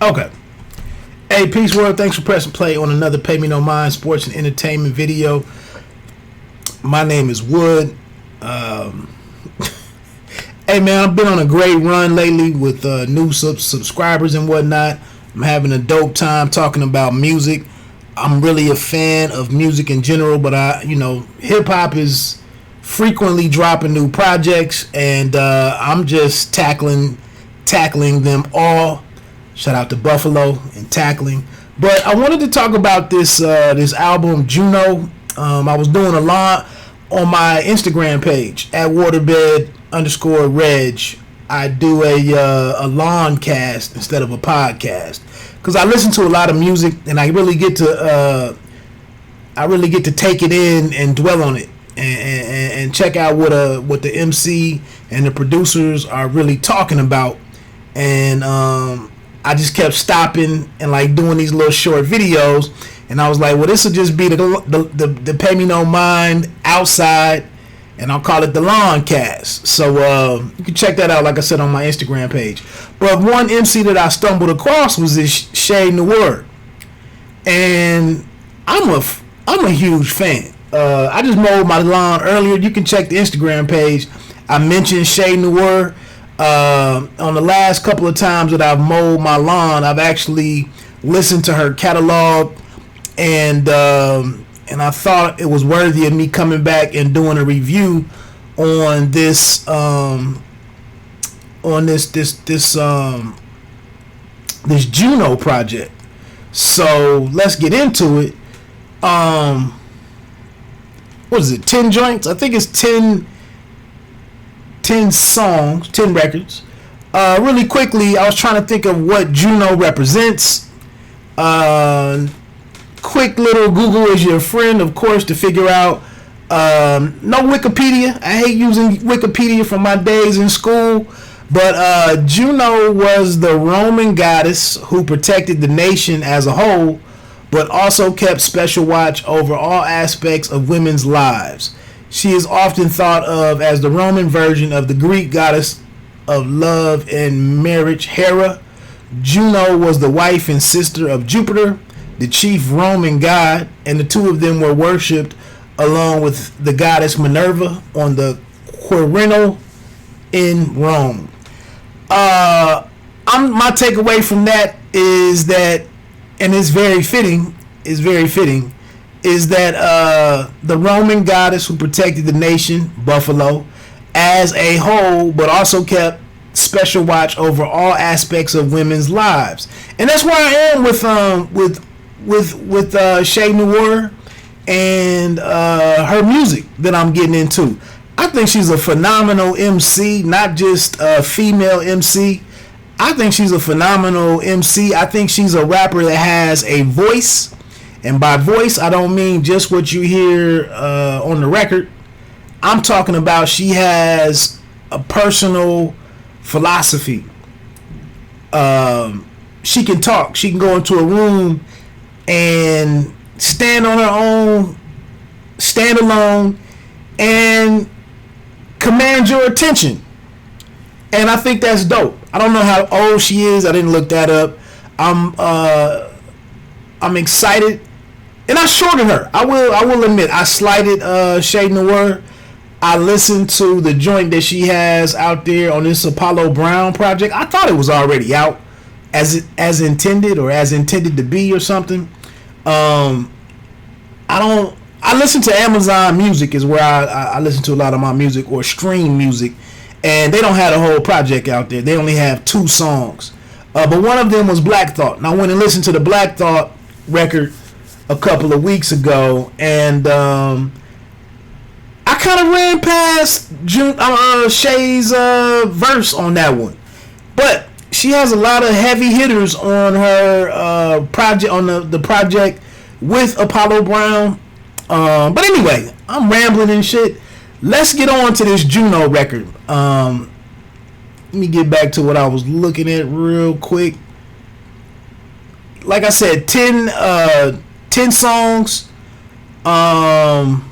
Okay. Hey, Peace World, thanks for pressing play on another Pay Me No Mind sports and entertainment video. My name is Wood. Hey, man, I've been on a great run lately with new subscribers and whatnot. I'm having a dope time talking about music. I'm really a fan of music in general, but hip-hop is frequently dropping new projects, and I'm just tackling them all. Shout out to Buffalo and tackling. But I wanted to talk about this album, Juno. I was doing a lot on my Instagram page at waterbed_reg. I do a lawn cast instead of a podcast because I listen to a lot of music and I really get to take it in and dwell on it and check out what the MC and the producers are really talking about. And I just kept stopping and like doing these little short videos, and I was like, well, this will just be the Pay Me No Mind outside, and I'll call it the lawn cast. So you can check that out, like I said, on my Instagram page. But one MC that I stumbled across was this Noir, and I'm a huge fan. I just mowed my lawn earlier. You can check the Instagram page. I mentioned Noir. On the last couple of times that I've mowed my lawn, I've actually listened to her catalog, and I thought it was worthy of me coming back and doing a review on this Juno project. So let's get into it. What is it? 10 joints? I think it's 10 songs, 10 records. Really quickly, I was trying to think of what Juno represents. Quick little Google is your friend, of course, to figure out. No Wikipedia. I hate using Wikipedia from my days in school. But Juno was the Roman goddess who protected the nation as a whole, but also kept special watch over all aspects of women's lives. She is often thought of as the Roman version of the Greek goddess of love and marriage, Hera. Juno was the wife and sister of Jupiter, the chief Roman god, and the two of them were worshipped along with the goddess Minerva on the Quirinal in Rome. My takeaway from that is that, and it's very fitting, is that the Roman goddess who protected the nation, Buffalo, as a whole, but also kept special watch over all aspects of women's lives. And that's where I am with Noir and her music that I'm getting into. I think she's a phenomenal MC, not just a female MC. I think she's a phenomenal MC. I think she's a rapper that has a voice. And by voice, I don't mean just what you hear on the record. I'm talking about she has a personal philosophy. She can talk. She can go into a room and stand on her own, stand alone, and command your attention. And I think that's dope. I don't know how old she is. I didn't look that up. I'm excited. And I shorted her. I will admit, I slighted Noir. I listened to the joint that she has out there on this Apollo Brown project. I thought it was already out as intended or as intended to be or something. I listen to Amazon Music is where I listen to a lot of my music, or stream music, and they don't have a whole project out there. They only have 2 songs. But one of them was Black Thought. And I went and listened to the Black Thought record a couple of weeks ago, and I kind of ran past Shay's verse on that one, but she has a lot of heavy hitters on her project, on the project with Apollo Brown. But anyway, I'm rambling and shit. Let's get on to this Juno record. Let me get back to what I was looking at real quick. Like I said, 10 songs. I'm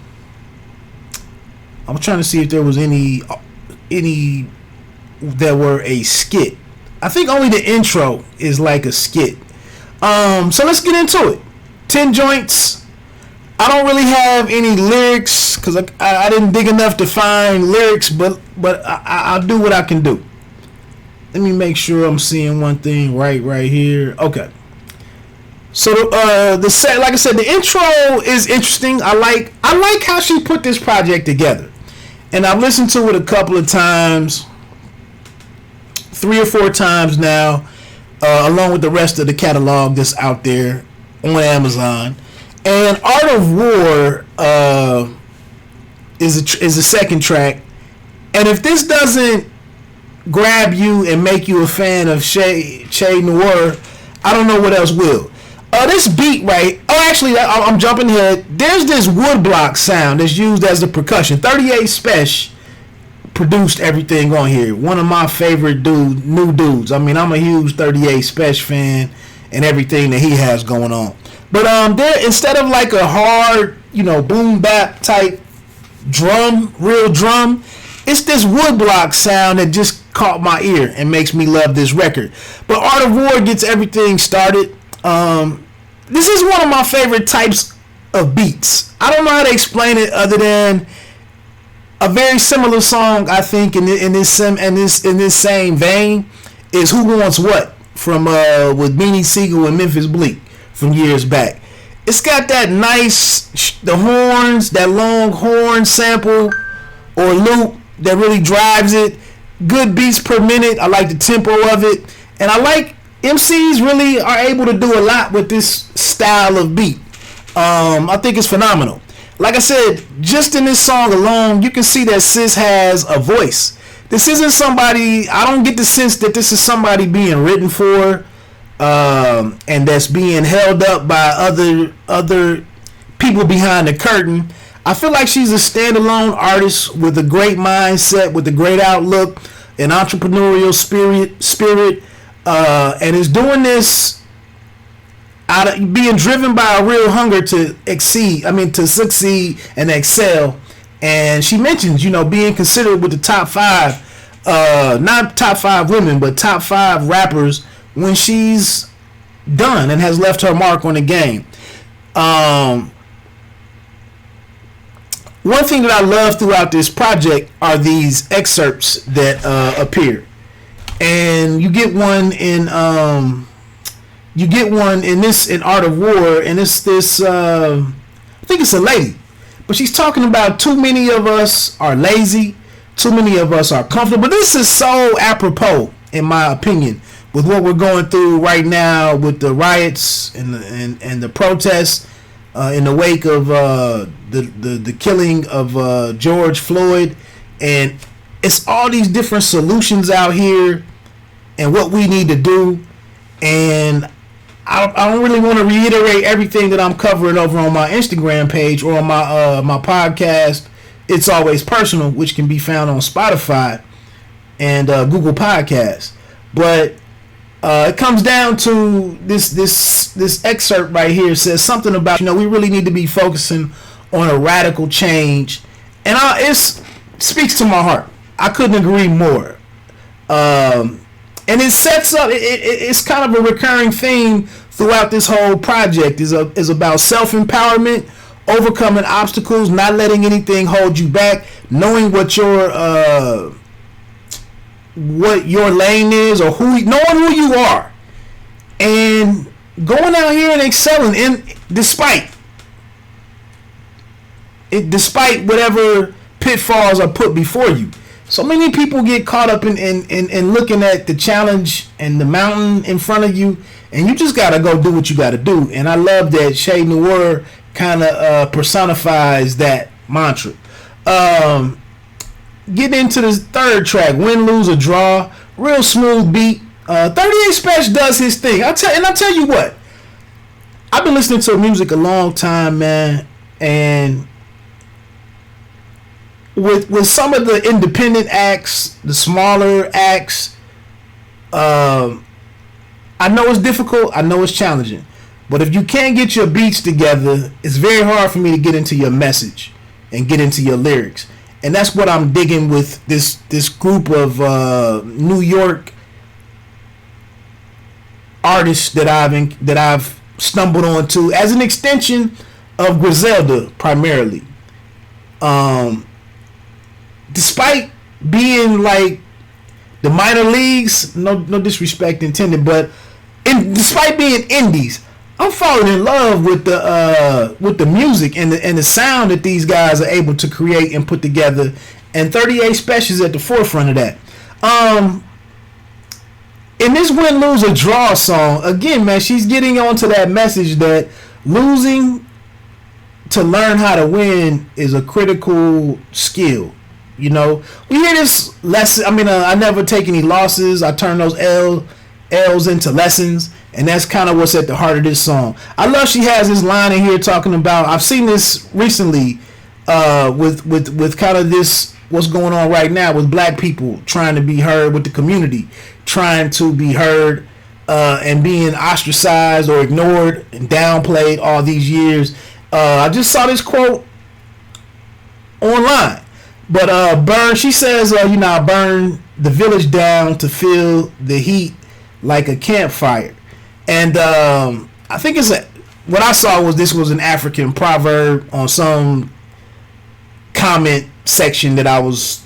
trying to see if there was any that were a skit. I think only the intro is like a skit. So let's get into it. 10 joints. I don't really have any lyrics because I didn't dig enough to find lyrics, but I'll do what I can do. Let me make sure I'm seeing one thing right here. Okay. So the set, like I said, the intro is interesting. I like how she put this project together, and I've listened to it a couple of times, 3 or 4 times now, along with the rest of the catalog that's out there on Amazon. And Art of War is a second track, and if this doesn't grab you and make you a fan of Noir, I don't know what else will. This beat right. Oh, actually, I'm jumping ahead. There's this woodblock sound that's used as the percussion. 38 Spesh produced everything on here. One of my favorite new dudes. I mean, I'm a huge 38 Spesh fan and everything that he has going on. But there, instead of like a hard, boom bap type real drum, it's this woodblock sound that just caught my ear and makes me love this record. But Art of War gets everything started. This is one of my favorite types of beats. I don't know how to explain it other than a very similar song. I think in this same vein is "Who Wants What" from with Beanie Siegel and Memphis Bleak from years back. It's got that nice the horns, that long horn sample or loop that really drives it. Good beats per minute. I like the tempo of it, and I like MCs really are able to do a lot with this style of beat. I think it's phenomenal. Like I said, just in this song alone, you can see that Sis has a voice. This isn't somebody, I don't get the sense that this is somebody being written for and that's being held up by other people behind the curtain. I feel like she's a standalone artist with a great mindset, with a great outlook, an entrepreneurial spirit, and is doing this out of being driven by a real hunger to succeed and excel. And she mentions, being considered with the top 5, not top 5 women, but top 5 rappers when she's done and has left her mark on the game. One thing that I love throughout this project are these excerpts that appear, and you get one in Art of War, and it's this I think it's a lady, but she's talking about too many of us are lazy, too many of us are comfortable. This is so apropos, in my opinion, with what we're going through right now with the riots and the protests in the wake of the killing of George Floyd, and it's all these different solutions out here and what we need to do. And I don't really want to reiterate everything that I'm covering over on my Instagram page or on my podcast, It's Always Personal, which can be found on Spotify and Google Podcasts. But it comes down to this excerpt right here. It says something about, we really need to be focusing on a radical change. And it speaks to my heart. I couldn't agree more. And it sets up, it's kind of a recurring theme throughout this whole project, is about self-empowerment, overcoming obstacles, not letting anything hold you back, knowing what your lane is, or knowing who you are, and going out here and excelling despite whatever pitfalls are put before you. So many people get caught up in looking at the challenge and the mountain in front of you, and you just gotta go do what you gotta do. And I love that Shay Noir kind of personifies that mantra. Get into this third track, Win, Lose, or Draw. Real smooth beat. 38 Spesh does his thing. I'll tell you what. I've been listening to music a long time, man, and with some of the independent acts, the smaller acts, I know it's difficult, I know it's challenging, but if you can't get your beats together, it's very hard for me to get into your message and get into your lyrics. And that's what I'm digging with this group of New York artists that I've stumbled onto as an extension of Griselda primarily. Despite being like the minor leagues, no disrespect intended, but despite being indies, I'm falling in love with the music and the sound that these guys are able to create and put together. And 38 Spesh is at the forefront of that. In this win, lose, or draw song, again, man, she's getting onto that message that losing to learn how to win is a critical skill. You know, we hear this lesson. I mean, I never take any losses. I turn those L's into lessons, and that's kind of what's at the heart of this song. I love she has this line in here talking about. I've seen this recently with kind of this what's going on right now with black people trying to be heard, with the community trying to be heard, and being ostracized or ignored and downplayed all these years. I just saw this quote online. But burn, she says, I burn the village down to feel the heat like a campfire. And I think what I saw was this was an African proverb on some comment section that I was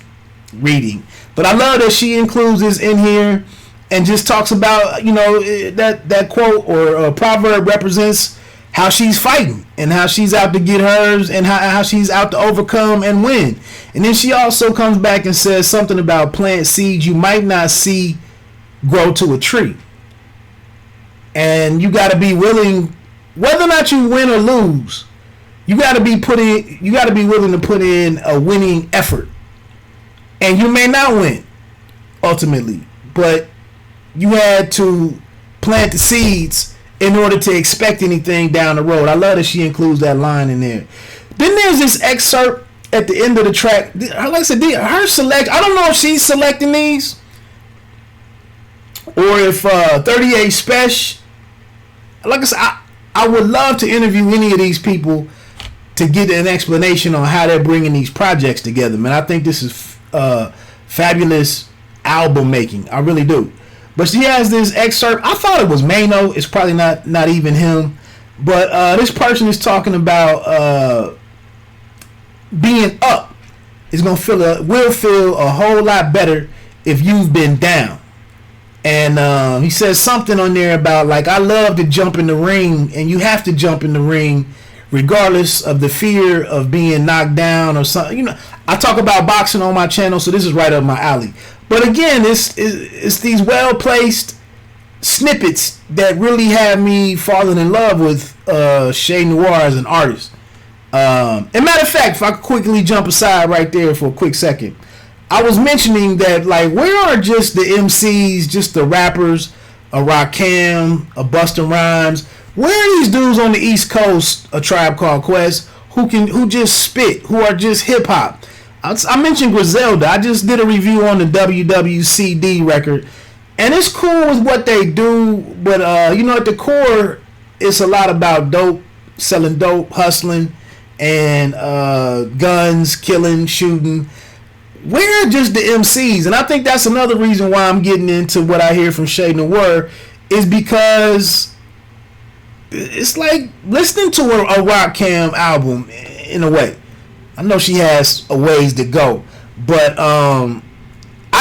reading. But I love that she includes this in here and just talks about, that quote or proverb represents how she's fighting and how she's out to get hers and how she's out to overcome and win. And then she also comes back and says something about plant seeds you might not see grow to a tree. And you got to be willing, whether or not you win or lose, you got to be willing to put in a winning effort. And you may not win ultimately, but you had to plant the seeds in order to expect anything down the road. I love that she includes that line in there. Then there's this excerpt at the end of the track. Like I said, her select. I don't know if she's selecting these or if 38 Spesh. Like I said, I would love to interview any of these people to get an explanation on how they're bringing these projects together. Man, I think this is fabulous album making. I really do. But she has this excerpt. I thought it was Mano. It's probably not even him. But this person is talking about being up is gonna will feel a whole lot better if you've been down. And he says something on there about like, I love to jump in the ring, and you have to jump in the ring regardless of the fear of being knocked down or something. I talk about boxing on my channel, so this is right up my alley. But again, it's these well-placed snippets that really have me falling in love with Shay Noir as an artist. And matter of fact, if I could quickly jump aside right there for a quick second, I was mentioning that, like, where are just the MCs, just the rappers, a Rakim, a Busta Rhymes? Where are these dudes on the East Coast, A Tribe Called Quest, who just spit, who are just hip hop? I mentioned Griselda. I just did a review on the WWCD record, and it's cool with what they do, but at the core, it's a lot about dope, selling dope, hustling, and guns, killing, shooting. Where are just the MCs? And I think that's another reason why I'm getting into what I hear from Shay Noir, is because it's like listening to a Rakim album in a way. I know she has a ways to go, but I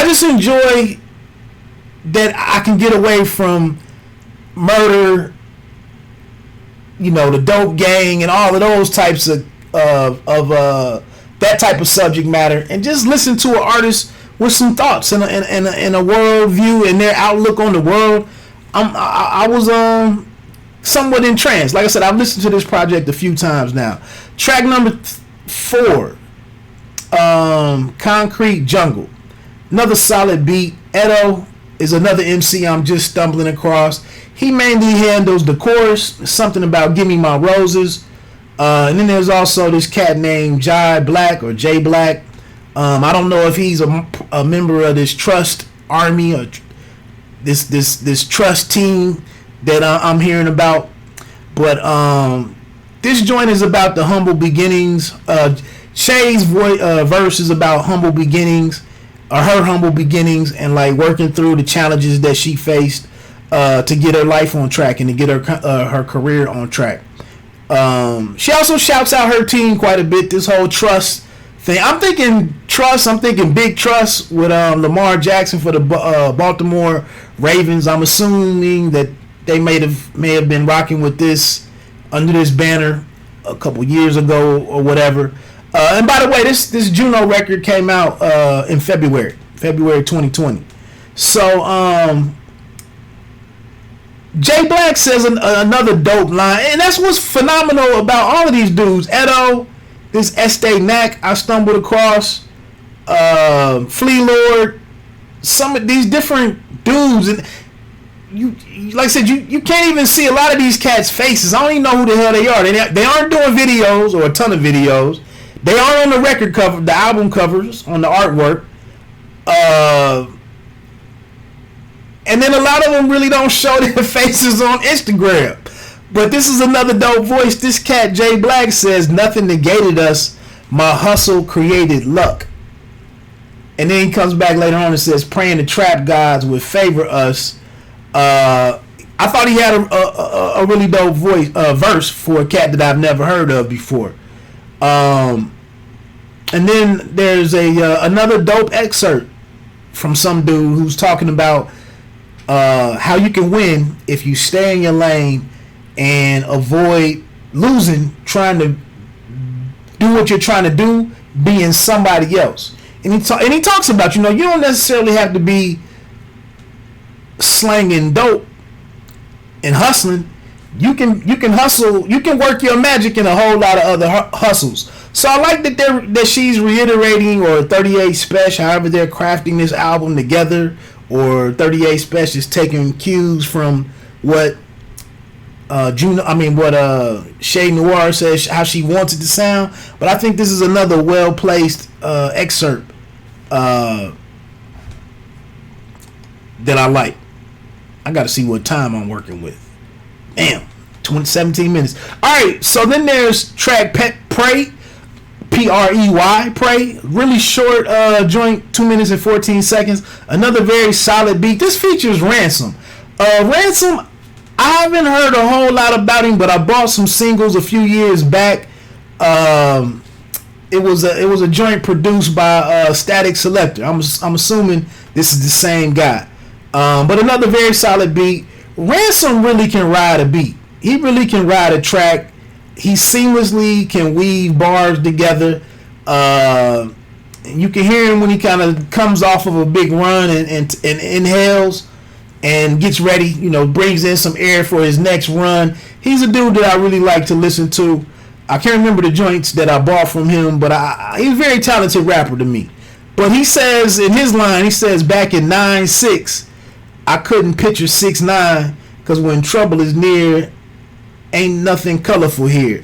just enjoy that I can get away from murder, the dope gang and all of those types of that type of subject matter, and just listen to an artist with some thoughts and a world view and their outlook on the world. I was somewhat entranced. Like I said, I've listened to this project a few times now. Track number 4, Concrete Jungle, another solid beat. Edo is another MC I'm just stumbling across. He mainly handles the chorus, something about Give Me My Roses. And then there's also this cat named Jai Black or Jay Black. I don't know if he's a member of this trust army or this trust team that I'm hearing about. But this joint is about the humble beginnings. Shay's verse is about humble beginnings, or her humble beginnings, and like working through the challenges that she faced. to get her life on track and to get her career on track. She also shouts out her team quite a bit. This whole trust thing. I'm thinking trust. I'm thinking big trust with Lamar Jackson for the Baltimore Ravens. I'm assuming that they may have been rocking with this under this banner a couple years ago or whatever. And by the way, this Juno record came out in February 2020. So Jay Black says another dope line, and that's what's phenomenal about all of these dudes. Edo, this Estee Knack I stumbled across, Flea Lord, some of these different dudes, and you like I said, you can't even see a lot of these cats' faces. I don't even know who the hell they are. They aren't doing videos or a ton of videos. They are on the record cover, the album covers, on the artwork. And then a lot of them really don't show their faces on Instagram. But this is another dope voice. This cat, Jay Black, says, "Nothing negated us. My hustle created luck." And then he comes back later on and says, "Praying the trap gods would favor us." I thought he had a really dope verse for a cat that I've never heard of before. And then there's another dope excerpt from some dude who's talking about how you can win if you stay in your lane and avoid losing, trying to do what you're trying to do, being somebody else. And he talks about, you don't necessarily have to be slanging dope and hustling. You can hustle. You can work your magic in a whole lot of other hustles. So I like that she's reiterating, or 38 Spesh, however they're crafting this album together, or 38 Spesh is taking cues from what Shay Noir says, how she wants it to sound. But I think this is another well-placed excerpt that I like. I got to see what time I'm working with. Damn, 17 minutes. All right, so then there's track Pray, P-R-E-Y, Pray. Really short joint, 2 minutes and 14 seconds. Another very solid beat. This features Ransom. Ransom, I haven't heard a whole lot about him, but I bought some singles a few years back. It was a joint produced by Static Selector. I'm assuming this is the same guy. But another very solid beat. Ransom really can ride a beat. He really can ride a track. He seamlessly can weave bars together. You can hear him when he kind of comes off of a big run and inhales and gets ready, brings in some air for his next run. He's a dude that I really like to listen to. I can't remember the joints that I bought from him, but he's a very talented rapper to me. But he says in his line, he says, back in 9-6, I couldn't picture 6'9", because when trouble is near, ain't nothing colorful here.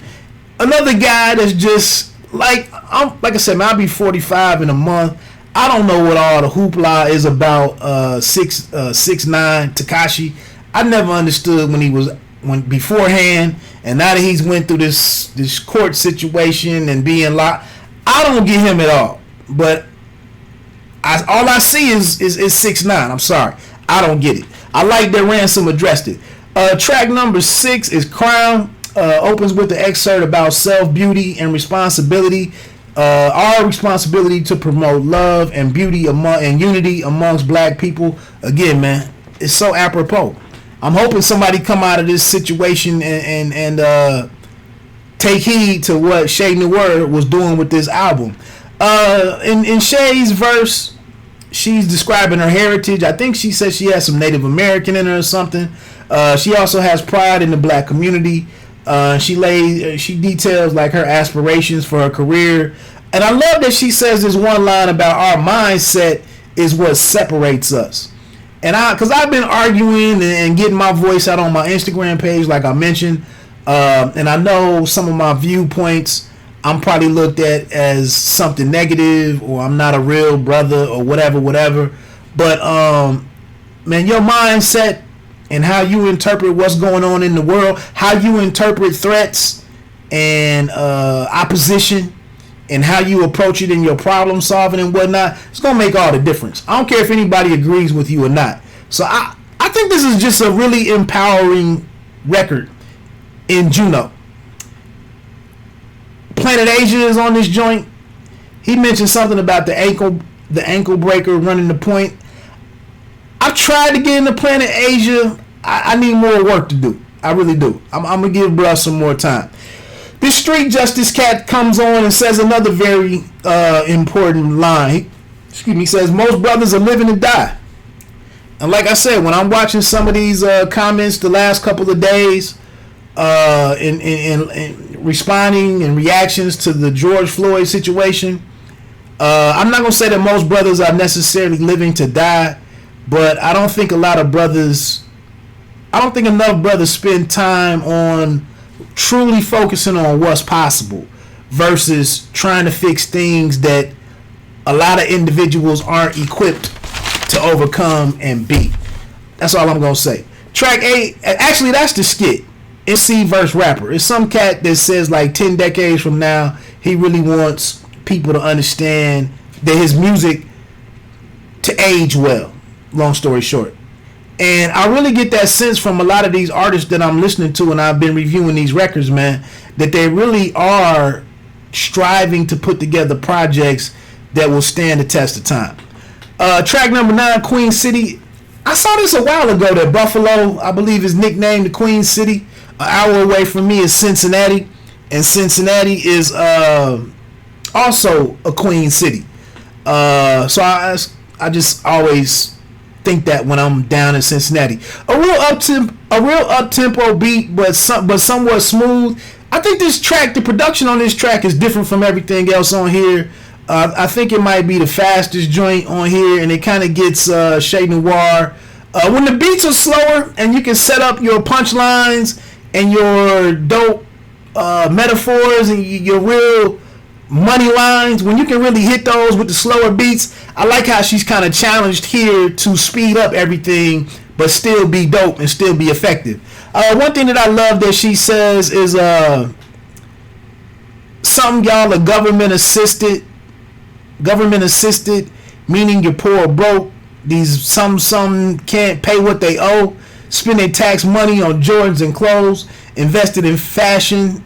Another guy that's just like I said, man, I'll be 45 in a month. I don't know what all the hoopla is about 6'9" Tekashi. I never understood when beforehand, and now that he's went through this court situation and being locked, I don't get him at all. But all I see is 6'9". I'm sorry, I don't get it. I like that Ransom addressed it. Track number 6 is Crown. Opens with the excerpt about self-beauty and responsibility. Our responsibility to promote love and beauty and unity amongst black people. Again, man, it's so apropos. I'm hoping somebody come out of this situation and take heed to what Shay Noir was doing with this album. In Shay's verse, she's describing her heritage. I think she says she has some Native American in her or something. She also has pride in the black community. She details like her aspirations for her career. And I love that she says this one line about our mindset is what separates us. And because I've been arguing and getting my voice out on my Instagram page, like I mentioned, and I know some of my viewpoints I'm probably looked at as something negative, or I'm not a real brother, or whatever. But man, your mindset and how you interpret what's going on in the world, how you interpret threats and opposition, and how you approach it in your problem solving and whatnot, it's gonna make all the difference. I don't care if anybody agrees with you or not. So I I think this is just a really empowering record in Juno. Planet Asia is on this joint. He mentioned something about the ankle breaker running the point. I've tried to get into Planet Asia. I need more work to do. I really do. I'm gonna give bruh some more time. This Street Justice cat comes on and says another very important line. He says, most brothers are living to die. And like I said, when I'm watching some of these comments the last couple of days, in responding and reactions to the George Floyd situation, I'm not gonna say that most brothers are necessarily living to die, but I don't think enough brothers spend time on truly focusing on what's possible versus trying to fix things that a lot of individuals aren't equipped to overcome and beat. That's all I'm gonna say. Track 8, actually that's the skit. It's C verse rapper. It's some cat that says like 10 decades from now he really wants people to understand that his music to age well. Long story short. And I really get that sense from a lot of these artists that I'm listening to, and I've been reviewing these records, man, that they really are striving to put together projects that will stand the test of time. Track number 9, Queen City. I saw this a while ago that Buffalo, I believe, is nicknamed the Queen City. An hour away from me is Cincinnati, and Cincinnati is also a Queen City. So I just always think that when I'm down in Cincinnati, a real up tempo beat, but somewhat smooth. I think this track, the production on this track is different from everything else on here. I think it might be the fastest joint on here, and it kind of gets Chez Noir. When the beats are slower and you can set up your punchlines and your dope metaphors and your real money lines, when you can really hit those with the slower beats, I like how she's kind of challenged here to speed up everything but still be dope and still be effective. One thing that I love that she says is some y'all are government assisted, meaning you're poor or broke. These some can't pay what they owe, spending tax money on Jordans and clothes, invested in fashion.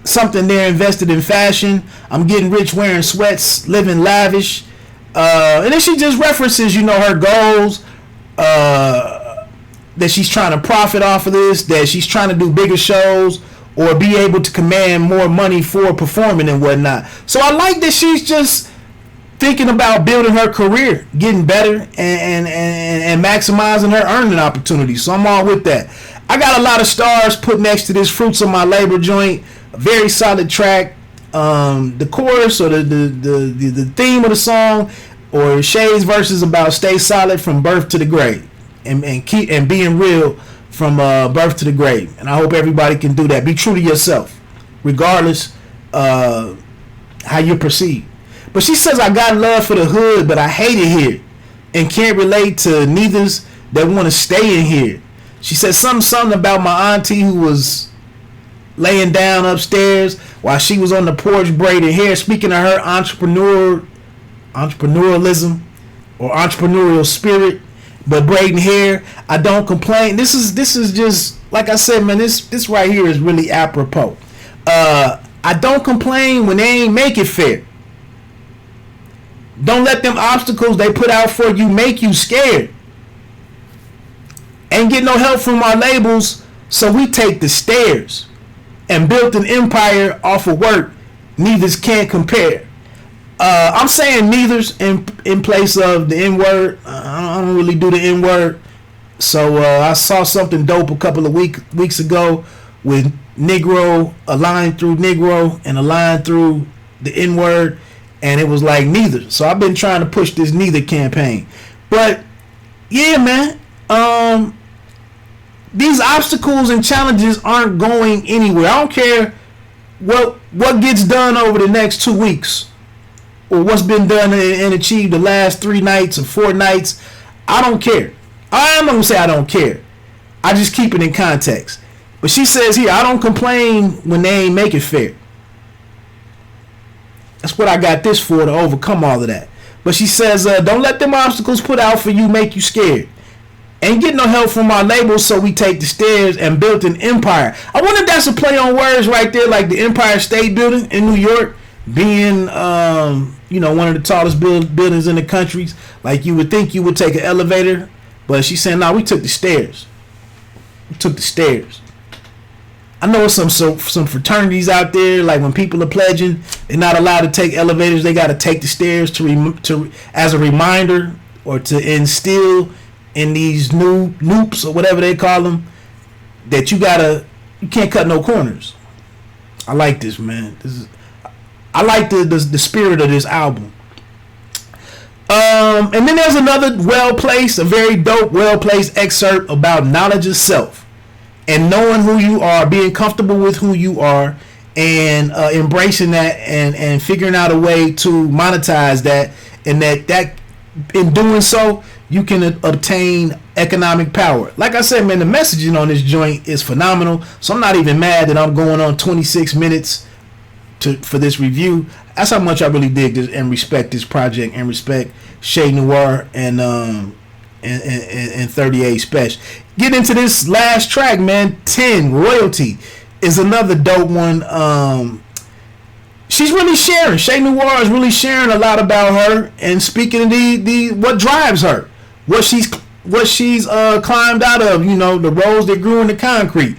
Something there invested in fashion. I'm getting rich wearing sweats, living lavish. And then she just references, her goals, that she's trying to profit off of this, that she's trying to do bigger shows or be able to command more money for performing and whatnot. So I like that she's just thinking about building her career, getting better, and maximizing her earning opportunities. So I'm all with that. I got a lot of stars put next to this Fruits of My Labor joint. A very solid track. The chorus or the theme of the song or Shay's verses about stay solid from birth to the grave and being real from birth to the grave. And I hope everybody can do that. Be true to yourself, regardless how you're perceived. But she says, I got love for the hood, but I hate it here and can't relate to neithers that want to stay in here. She said something about my auntie who was laying down upstairs while she was on the porch braiding hair, speaking of her entrepreneurialism or entrepreneurial spirit, but braiding hair. I don't complain. This is just, like I said, man, this right here is really apropos. I don't complain when they ain't make it fair. Don't let them obstacles they put out for you make you scared. Ain't get no help from our labels, so we take the stairs and built an empire off of work. Neithers can't compare. I'm saying neithers in place of the N-word. I don't really do the N-word. So I saw something dope a couple of weeks ago with Negro, a line through Negro and a line through the N-word. And it was like neither. So I've been trying to push this neither campaign. But yeah, man. These obstacles and challenges aren't going anywhere. I don't care what gets done over the next 2 weeks or what's been done and achieved the last 3 nights or 4 nights. I don't care. I'm not going to say I don't care. I just keep it in context. But she says here, I don't complain when they ain't make it fair. That's what I got this for, to overcome all of that. But she says, don't let them obstacles put out for you make you scared. Ain't get no help from our labels, so we take the stairs and built an empire. I wonder if that's a play on words right there, like the Empire State Building in New York being, one of the tallest buildings in the country. Like, you would think you would take an elevator, but she's saying, "Nah, we took the stairs. We took the stairs." I know some fraternities out there, like when people are pledging, they're not allowed to take elevators. They got to take the stairs to as a reminder or to instill in these new noops or whatever they call them, that you can't cut no corners. I like this, man. I like the spirit of this album. And then there's another a very dope, well-placed excerpt about knowledge of self and knowing who you are, being comfortable with who you are, and embracing that and figuring out a way to monetize that, and that in doing so, you can obtain economic power. Like I said, man, the messaging on this joint is phenomenal. So I'm not even mad that I'm going on 26 minutes for this review. That's how much I really dig this and respect this project and respect Shay Noir and 38 Spesh. Get into this last track, man. 10 Royalty is another dope one. She's really sharing. Shay Noir is really sharing a lot about her and speaking of the what drives her, what she's climbed out of, the roads that grew in the concrete.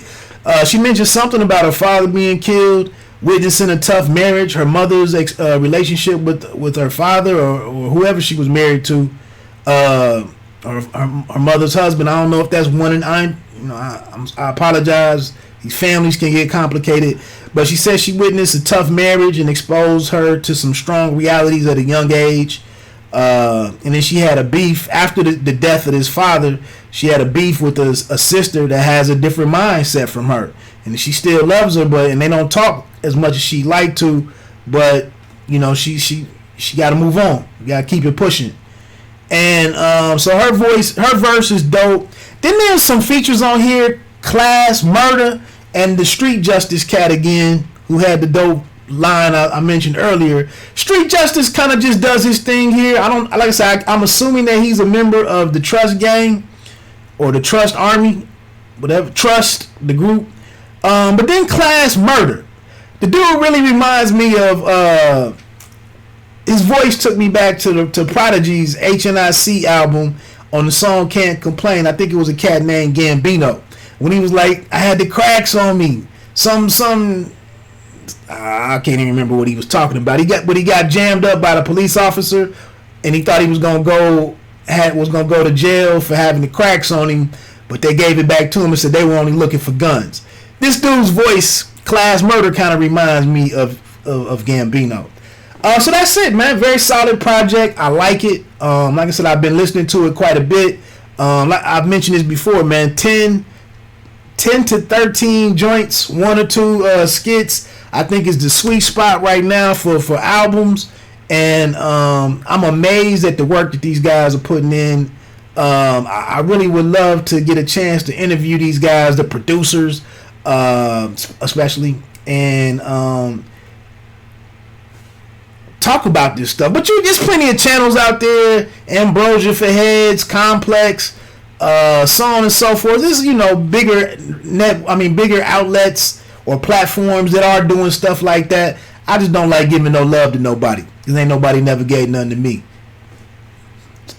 She mentioned something about her father being killed, witnessing a tough marriage, her mother's relationship with her father or whoever she was married to, or her mother's husband. I don't know if that's one and I apologize. These families can get complicated. But she says she witnessed a tough marriage and exposed her to some strong realities at a young age. And then she had a beef after the death of his father. She had a beef with a sister that has a different mindset from her, and she still loves her, and they don't talk as much as she like to. But she got to move on. You got to keep it pushing. And so her verse is dope. Then there's some features on here: Class Murder and the Street Justice cat again, who had the dope line I mentioned earlier. Street Justice kind of just does his thing here. Like I said, I'm assuming that he's a member of the Trust Gang or the Trust Army, whatever, Trust, the group. But then Class Murder. The dude really reminds me of, his voice took me back to Prodigy's HNIC album on the song Can't Complain. I think it was a cat named Gambino. When he was like, I had the cracks on me. I can't even remember what he was talking about. He got jammed up by the police officer, and he thought he was gonna go to jail for having the cracks on him, but they gave it back to him and said they were only looking for guns. This dude's voice, Class Murder, kind of reminds me of Gambino. So that's it, man. Very solid project. I like it. Like I said, I've been listening to it quite a bit. Like I've mentioned this before, man. 10 to 13 joints, 1 or 2 skits, I think is the sweet spot right now for albums. And I'm amazed at the work that these guys are putting in. I really would love to get a chance to interview these guys, the producers, especially, and talk about this stuff. But there's plenty of channels out there: Ambrosia for Heads, Complex, so on and so forth. This is, bigger outlets or platforms that are doing stuff like that. I just don't like giving no love to nobody, because ain't nobody never gave nothing to me.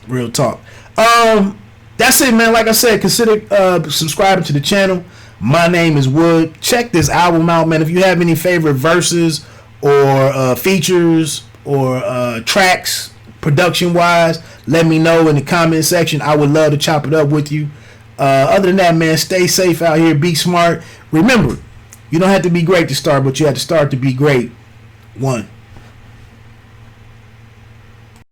Real talk. That's it, man. Like I said, consider subscribing to the channel. My name is Wood. Check this album out, man. If you have any favorite verses or features or tracks, production wise, let me know in the comment section. I would love to chop it up with you. Other than that, man, stay safe out here. Be smart. Remember, you don't have to be great to start, but you have to start to be great. 1.